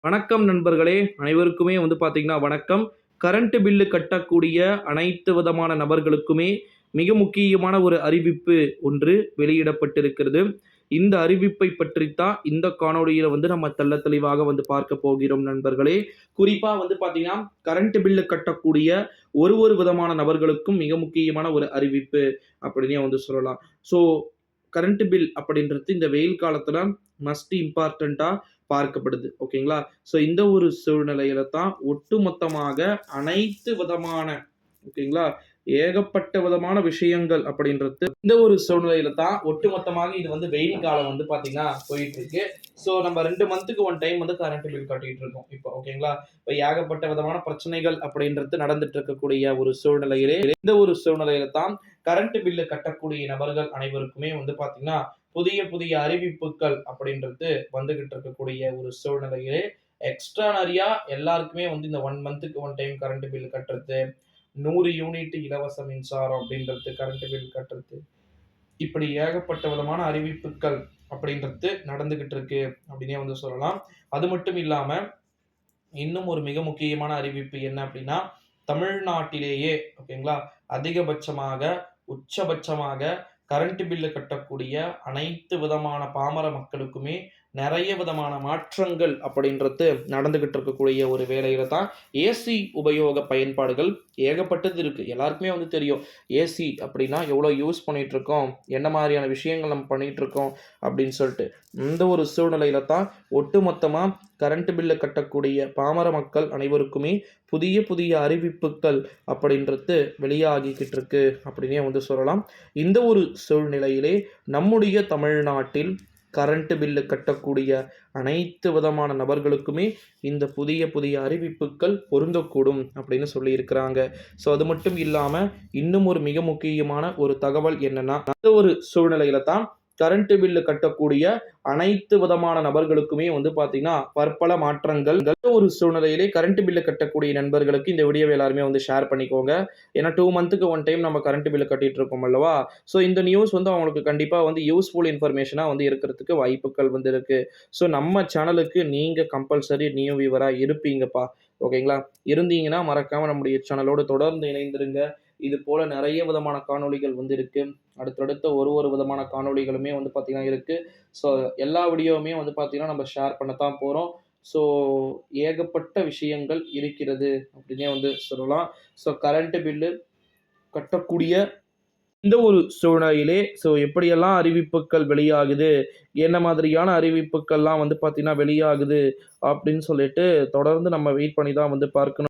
வணக்கம் நண்பர்களே, அனைவருக்குமே பார்த்தீங்கன்னா வணக்கம். கரண்ட் பில்லு கட்டக்கூடிய அனைத்து விதமான நபர்களுக்குமே மிக முக்கியமான ஒரு அறிவிப்பு ஒன்று வெளியிடப்பட்டிருக்கிறது. இந்த அறிவிப்பை பற்றித்தான் இந்த காணொளியில நம்ம தெள்ள தெளிவாக பார்க்க போகிறோம் நண்பர்களே. குறிப்பா பார்த்தீங்கன்னா, கரண்ட் பில்லு கட்டக்கூடிய ஒரு விதமான நபர்களுக்கும் மிக முக்கியமான ஒரு அறிவிப்பு அப்படின்னே சொல்லலாம். ஸோ கரண்ட் பில் அப்படின்றது இந்த வெயில் காலத்துல மஸ்ட் இம்பார்ட்டன்ட்டா பார்க்கப்படுது. ஓகேங்களா? ஸோ இந்த ஒரு சூழ்நிலையில தான் ஒட்டுமொத்தமாக அனைத்து விதமான ஓகேங்களா? ஏகப்பட்ட விதமான விஷயங்கள் அப்படின்றது இந்த ஒரு சூழ்நிலையில தான் ஒட்டுமொத்தமாக இது வெயில் காலம் பார்த்தீங்கன்னா போயிட்டு இருக்கு. ஸோ நம்ம 2 மந்த்துக்கு 1 டைம் கரண்ட் பில் கட்டிட்டு இருக்கோம். இப்போ ஓகேங்களா? இப்போ ஏகப்பட்ட விதமான பிரச்சனைகள் அப்படின்றது நடந்துட்டு இருக்கக்கூடிய ஒரு சூழ்நிலையிலே இந்த ஒரு சூழ்நிலையில தான் கரண்ட் பில்லு கட்டக்கூடிய நபர்கள் அனைவருக்குமே பார்த்தீங்கன்னா புதிய புதிய அறிவிப்புகள் அப்படின்றது வந்துகிட்டு இருக்கக்கூடிய ஒரு சூழ்நிலையிலே எக்ஸ்ட்ரா நிறையா எல்லாருக்குமே இந்த 1 மந்த்துக்கு 1 டைம் கரண்ட் பில் கட்டுறது, 100 யூனிட் இலவச மின்சாரம் அப்படின்றது, கரண்ட் பில் கட்டுறது, இப்படி ஏகப்பட்ட விதமான அறிவிப்புகள் அப்படின்றது நடந்துகிட்டு இருக்கு அப்படின்னே சொல்லலாம். அது மட்டும் இல்லாம இன்னும் ஒரு மிக முக்கியமான அறிவிப்பு என்ன அப்படின்னா, தமிழ்நாட்டிலேயே ஓகேங்களா, அதிகபட்சமாக, உச்சபட்சமாக கரண்ட் பில்லு கட்டக்கூடிய அனைத்து விதமான பாமர மக்களுக்குமே நிறைய விதமான மாற்றங்கள் அப்படின்றது நடந்துகிட்டு இருக்கக்கூடிய ஒரு வேலையில தான் ஏசி உபயோக பயன்பாடுகள் ஏகப்பட்டது இருக்கு. எல்லாருக்குமே தெரியும். ஏசி அப்படின்னா எவ்வளோ யூஸ் பண்ணிட்டு இருக்கோம், என்ன மாதிரியான விஷயங்கள் நம்ம பண்ணிட்டு இருக்கோம் அப்படின்னு சொல்லிட்டு. இந்த ஒரு சூழ்நிலையில தான் ஒட்டுமொத்தமா கரண்ட் பில்லு கட்டக்கூடிய பாமர மக்கள் அனைவருக்குமே புதிய புதிய அறிவிப்புகள் அப்படின்றது வெளியாகிக்கிட்டு இருக்கு அப்படின்னே சொல்லலாம். இந்த ஒரு சூழ்நிலையிலே நம்முடைய தமிழ்நாட்டில் கரண்ட் பில்லு கட்டக்கூடிய அனைத்து விதமான நபர்களுக்குமே இந்த புதிய புதிய அறிவிப்புகள் பொருந்தக்கூடும் அப்படின்னு சொல்லியிருக்கிறாங்க. ஸோ அது மட்டும் இல்லாமல் இன்னும் ஒரு மிக முக்கியமான ஒரு தகவல் என்னன்னா, அந்த ஒரு சூழ்நிலையில தான் கரண்ட் பில்லு கட்டக்கூடிய அனைத்து விதமான நபர்களுக்குமே பார்த்தீங்கன்னா பற்பல மாற்றங்கள் ஒரு சூழ்நிலையிலே கரண்ட் பில்லு கட்டக்கூடிய நண்பர்களுக்கு இந்த வீடியோவை எல்லாருமே ஷேர் பண்ணிக்கோங்க. ஏன்னா 2 மந்த்துக்கு 1 டைம் நம்ம கரண்ட் பில்லு கட்டிட்டு இருக்கோம் அல்லவா? ஸோ இந்த நியூஸ் அவங்களுக்கு கண்டிப்பாக யூஸ்ஃபுல் இன்ஃபர்மேஷனாக இருக்கிறதுக்கு வாய்ப்புகள் இருக்கு. ஸோ நம்ம சேனலுக்கு நீங்கள் கம்பல்சரி நியூ வியூவராக இருப்பீங்கப்பா. ஓகேங்களா? இருந்தீங்கன்னா மறக்காமல் நம்முடைய சேனலோடு தொடர்ந்து இணைந்திருங்க. இது போல நிறைய விதமான காணொளிகள் இருக்கு. அடுத்தடுத்த ஒரு விதமான காணொளிகளுமே பார்த்தீங்கன்னா இருக்கு. ஸோ எல்லா வீடியோவுமே பார்த்தீங்கன்னா நம்ம ஷேர் பண்ணத்தான் போகிறோம். ஸோ ஏகப்பட்ட விஷயங்கள் இருக்கிறது அப்படின்னே சொல்லலாம். ஸோ கரண்ட் பில்லு கட்டக்கூடிய இந்த ஒரு சூழ்நிலையிலே ஸோ எப்படியெல்லாம் அறிவிப்புகள் வெளியாகுது, என்ன மாதிரியான அறிவிப்புகள்லாம் பார்த்தீங்கன்னா வெளியாகுது அப்படின்னு சொல்லிட்டு தொடர்ந்து நம்ம வெயிட் பண்ணி தான் பார்க்கணும்.